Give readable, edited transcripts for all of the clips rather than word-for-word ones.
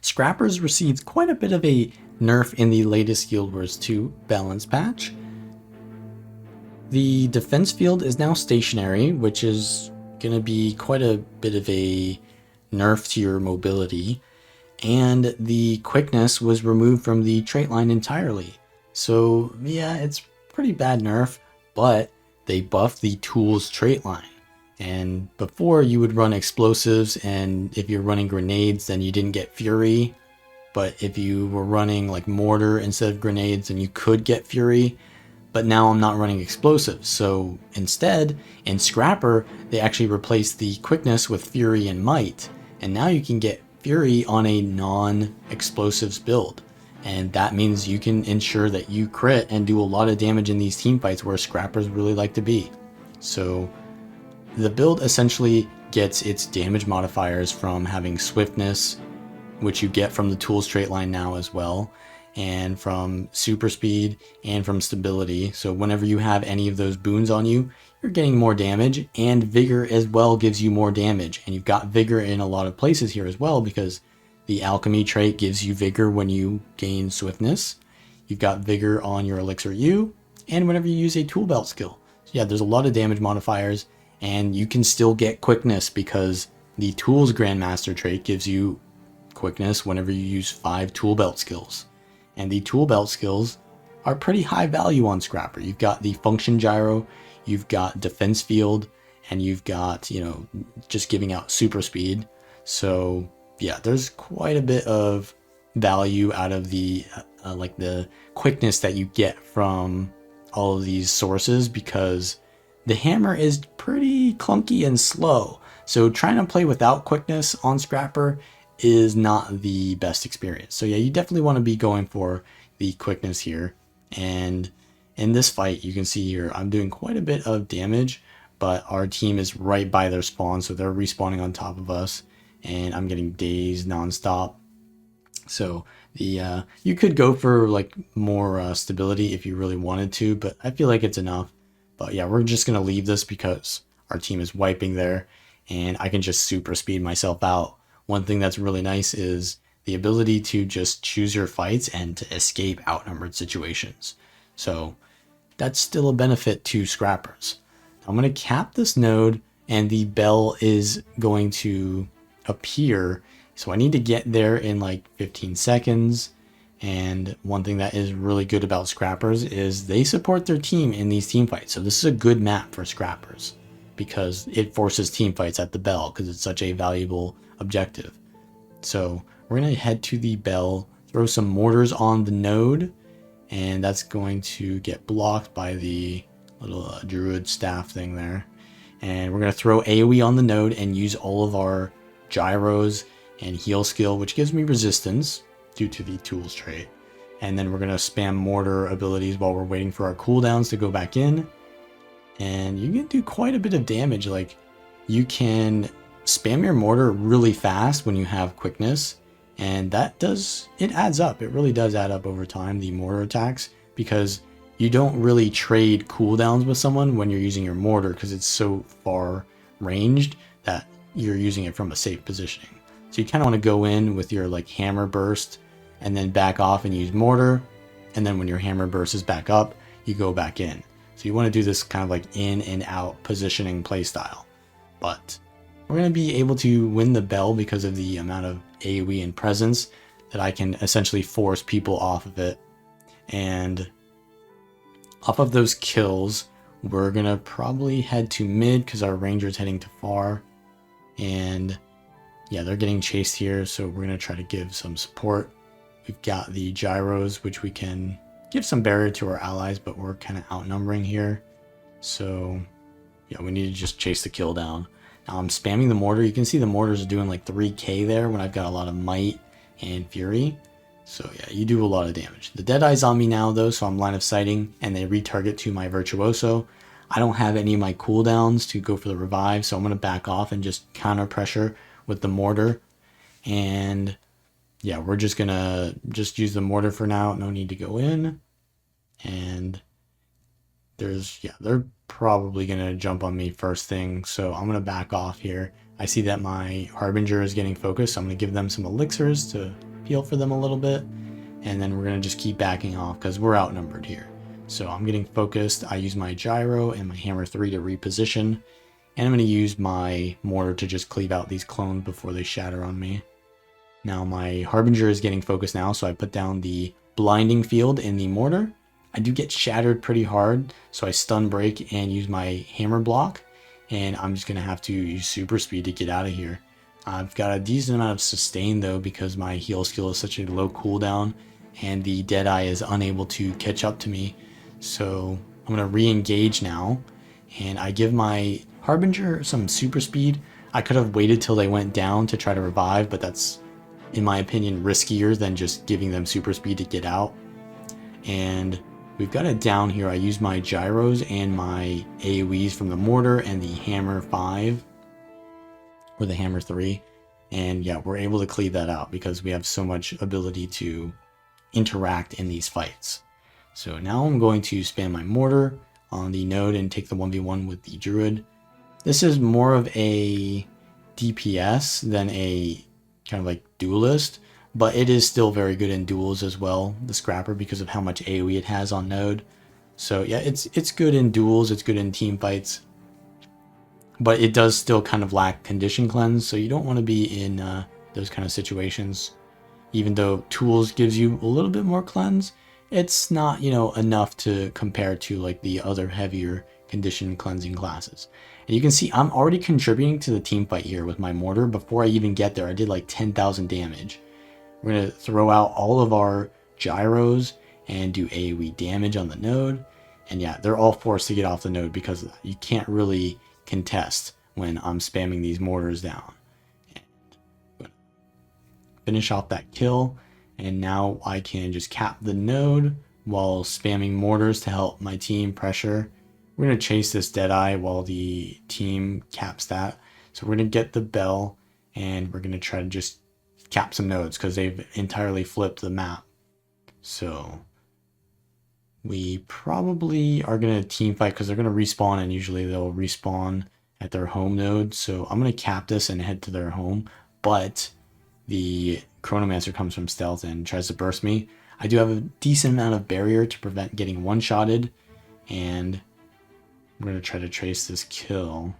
Scrappers received quite a bit of a nerf in the latest Guild Wars 2 balance patch. The defense field is now stationary, which is going to be quite a bit of a nerf to your mobility, and the quickness was removed from the trait line entirely. So yeah, it's pretty bad nerf, but they buffed the tools trait line. And before you would run explosives, and if you're running grenades, then you didn't get fury. But if you were running like mortar instead of grenades, then you could get fury. But now I'm not running explosives. So instead, in Scrapper, they actually replaced the quickness with fury and might. And now you can get fury on a non-explosives build. And that means you can ensure that you crit and do a lot of damage in these team fights where Scrappers really like to be. So the build essentially gets its damage modifiers from having swiftness, which you get from the tools trait line now as well, and from super speed and from stability. So whenever you have any of those boons on you, you're getting more damage, and vigor as well gives you more damage. And you've got vigor in a lot of places here as well, because the alchemy trait gives you vigor when you gain swiftness. You've got vigor on your elixir U, and whenever you use a tool belt skill. So yeah, there's a lot of damage modifiers, and you can still get quickness because the tools grandmaster trait gives you quickness whenever you use 5 tool belt skills. And the tool belt skills are pretty high value on Scrapper. You've got the function gyro, you've got defense field, and you've got, just giving out super speed. So yeah, there's quite a bit of value out of the like the quickness that you get from all of these sources, because the hammer is pretty clunky and slow. So trying to play without quickness on Scrapper is not the best experience. So yeah, you definitely want to be going for the quickness here. And in this fight, you can see here, I'm doing quite a bit of damage, but our team is right by their spawn, so they're respawning on top of us, and I'm getting dazed nonstop. So the you could go for like more stability if you really wanted to, but I feel like it's enough. But yeah, we're just gonna leave this because our team is wiping there, and I can just super speed myself out. One thing that's really nice is the ability to just choose your fights and to escape outnumbered situations. So that's still a benefit to Scrappers. I'm going to cap this node, and the bell is going to appear. So I need to get there in like 15 seconds. And one thing that is really good about Scrappers is they support their team in these team fights. So this is a good map for Scrappers because it forces team fights at the bell because it's such a valuable objective. So we're going to head to the bell, throw some mortars on the node, and that's going to get blocked by the little druid staff thing there. And we're going to throw AoE on the node and use all of our gyros and heal skill, which gives me resistance due to the tools trait. And then we're going to spam mortar abilities while we're waiting for our cooldowns to go back in. And you can do quite a bit of damage. Like, you can spam your mortar really fast when you have quickness, and that adds up. It really does add up over time, the mortar attacks, because you don't really trade cooldowns with someone when you're using your mortar because it's so far ranged that you're using it from a safe positioning. So you kind of want to go in with your like hammer burst and then back off and use mortar, and then when your hammer burst is back up, you go back in. So you want to do this kind of like in and out positioning playstyle. But we're going to be able to win the bell because of the amount of AoE and presence that I can essentially force people off of it. And off of those kills, we're going to probably head to mid because our ranger's heading to far. And yeah, they're getting chased here, so we're going to try to give some support. We've got the gyros, which we can give some barrier to our allies, but we're kind of outnumbering here. So yeah, we need to just chase the kill down. Now I'm spamming the mortar. You can see the mortars are doing like 3k there when I've got a lot of might and fury. So yeah, you do a lot of damage. The Deadeye's on me now though, so I'm line of sighting, and they retarget to my Virtuoso. I don't have any of my cooldowns to go for the revive, so I'm going to back off and just counter pressure with the mortar. And yeah, we're just going to use the mortar for now. No need to go in. And they're probably going to jump on me first thing, so I'm going to back off here. I see that my Harbinger is getting focused, so I'm going to give them some elixirs to heal for them a little bit. And then we're going to just keep backing off because we're outnumbered here. So I'm getting focused. I use my gyro and my hammer 3 to reposition. And I'm going to use my mortar to just cleave out these clones before they shatter on me. Now my harbinger is getting focused now, so I put down the blinding field in the mortar. I do get shattered pretty hard, so I stun break and use my hammer block. And I'm just going to have to use super speed to get out of here. I've got a decent amount of sustain though because my heal skill is such a low cooldown and the Deadeye is unable to catch up to me. So I'm going to re-engage now, and I give my Harbinger some super speed. I could have waited till they went down to try to revive, but that's, in my opinion, riskier than just giving them super speed to get out. And we've got it down here. I use my gyros and my AoEs from the mortar and the hammer 5, or the hammer 3. And yeah, we're able to cleave that out because we have so much ability to interact in these fights. So now I'm going to spam my mortar on the node and take the 1v1 with the druid. This is more of a DPS than a kind of like duelist, but it is still very good in duels as well, the scrapper, because of how much AoE it has on node. So yeah, it's good in duels, it's good in team fights, but it does still kind of lack condition cleanse, so you don't want to be in those kind of situations. Even though tools gives you a little bit more cleanse, it's not, you know, enough to compare to like the other heavier condition cleansing classes. And you can see I'm already contributing to the team fight here with my mortar. Before I even get there, I did like 10,000 damage. We're going to throw out all of our gyros and do AoE damage on the node. And yeah, they're all forced to get off the node because you can't really contest when I'm spamming these mortars down. And finish off that kill. And now I can just cap the node while spamming mortars to help my team pressure. We're going to chase this Deadeye while the team caps that. So we're going to get the bell and we're going to try to just cap some nodes because they've entirely flipped the map. So we probably are going to team fight because they're going to respawn, and usually they'll respawn at their home node. So I'm going to cap this and head to their home. But the Chronomancer comes from stealth and tries to burst me. I do have a decent amount of barrier to prevent getting one-shotted, and I'm going to try to trace this kill.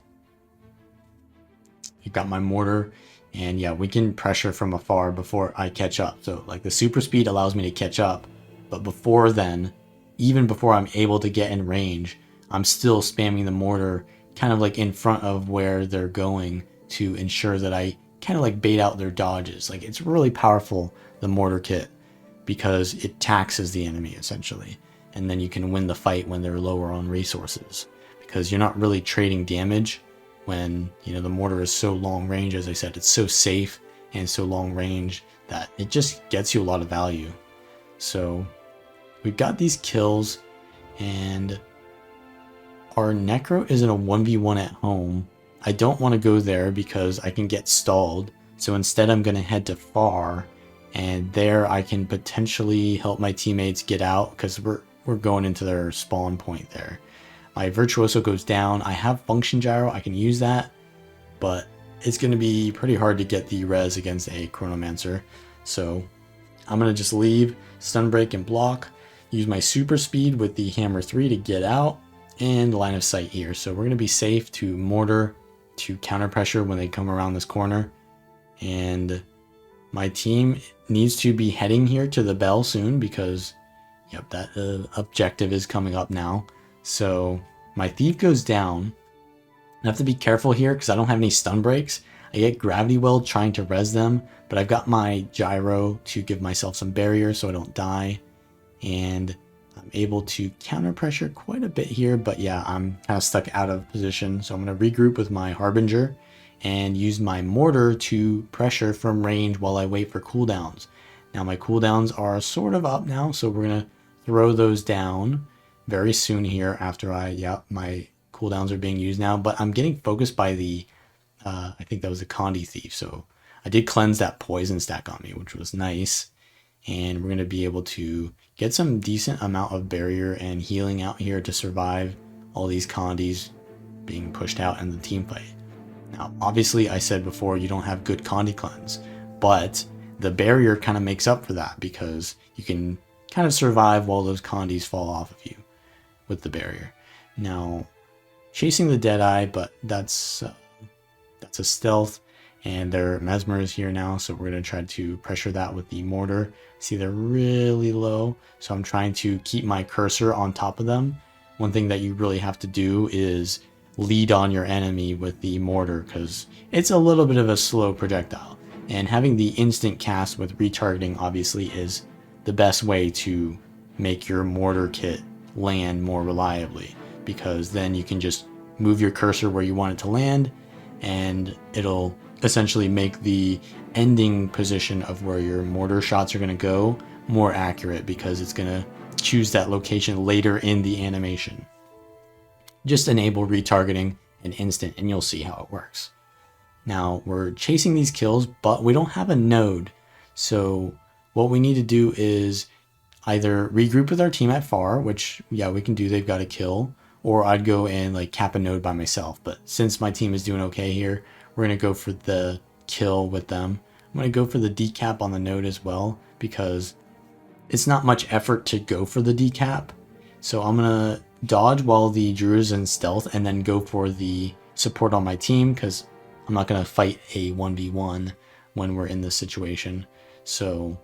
I got my mortar, and yeah, we can pressure from afar before I catch up. So like the super speed allows me to catch up, but before then, even before I'm able to get in range, I'm still spamming the mortar kind of like in front of where they're going to ensure that I kind of like bait out their dodges. Like it's really powerful, the mortar kit, because it taxes the enemy essentially, and then you can win the fight when they're lower on resources because you're not really trading damage when, you know, the mortar is so long range. As I said, it's so safe and so long range that it just gets you a lot of value. So we've got these kills, and our Necro is in a 1v1 at home. I don't want to go there because I can get stalled. So instead I'm going to head to far, and there I can potentially help my teammates get out because we're going into their spawn point there. My Virtuoso goes down. I have Function Gyro. I can use that, but it's going to be pretty hard to get the res against a Chronomancer. So I'm going to just leave, stun break and block, use my super speed with the hammer 3 to get out, and line of sight here. So we're going to be safe to mortar to counter pressure when they come around this corner. And my team needs to be heading here to the bell soon because, yep, that objective is coming up now. So my thief goes down. I have to be careful here because I don't have any stun breaks. I get gravity weld trying to res them, but I've got my gyro to give myself some barrier so I don't die. And I'm able to counter pressure quite a bit here, but yeah, I'm kind of stuck out of position. So I'm going to regroup with my Harbinger and use my mortar to pressure from range while I wait for cooldowns. Now my cooldowns are sort of up now, so we're going to throw those down very soon here after my cooldowns are being used now, but I'm getting focused by the, I think that was the Condi Thief. So I did cleanse that poison stack on me, which was nice. And we're going to be able to get some decent amount of barrier and healing out here to survive all these Condis being pushed out in the team fight. Now, obviously, I said before, you don't have good Condi cleanse, but the barrier kind of makes up for that, because you can kind of survive while those condies fall off of you with the barrier. Now, chasing the Deadeye, but that's a stealth, and their Mesmer is here now, so we're going to try to pressure that with the Mortar. See, they're really low, so I'm trying to keep my cursor on top of them. One thing that you really have to do is lead on your enemy with the Mortar, because it's a little bit of a slow projectile, and having the instant cast with retargeting obviously is the best way to make your Mortar kit land more reliably, because then you can just move your cursor where you want it to land, and it'll essentially make the ending position of where your Mortar shots are going to go more accurate, because it's going to choose that location later in the animation. Just enable retargeting and instant, and you'll see how it works. Now, we're chasing these kills, but we don't have a node, so what we need to do is either regroup with our team at far, which, yeah, we can do, they've got a kill, or I'd go and like cap a node by myself. But since my team is doing okay here, we're going to go for the kill with them. I'm going to go for the decap on the node as well, because it's not much effort to go for the decap. So I'm going to dodge while the Druid is in stealth, and then go for the support on my team, because I'm not going to fight a 1v1 when we're in this situation. So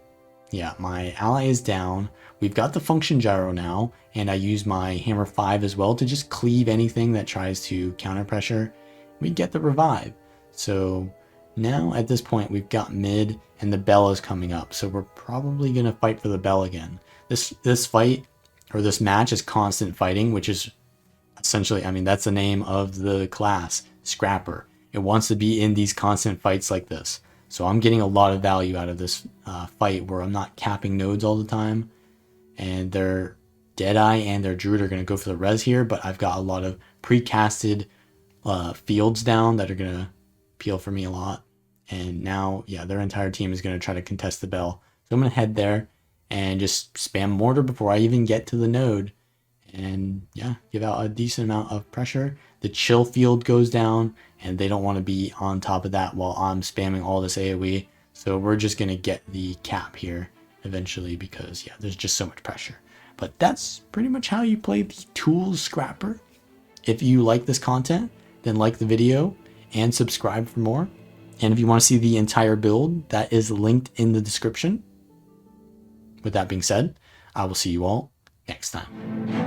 yeah, my ally is down. We've got the function gyro now, and I use my hammer 5 as well to just cleave anything that tries to counter pressure. We get the revive. So now at this point we've got mid, and the bell is coming up, so we're probably going to fight for the bell again. This fight, or this match, is constant fighting, which is essentially, I mean, that's the name of the class, Scrapper. It wants to be in these constant fights like this. So I'm getting a lot of value out of this fight, where I'm not capping nodes all the time. And their Deadeye and their Druid are going to go for the res here, but I've got a lot of pre-casted fields down that are going to peel for me a lot. And now, yeah, their entire team is going to try to contest the bell. So I'm going to head there and just spam Mortar before I even get to the node. And yeah, give out a decent amount of pressure. The chill field goes down, and they don't want to be on top of that while I'm spamming all this AoE. So we're just going to get the cap here eventually, because yeah, there's just so much pressure. But that's pretty much how you play the Tools Scrapper. If you like this content, then like the video and subscribe for more. And if you want to see the entire build, that is linked in the description. With that being said, I will see you all next time.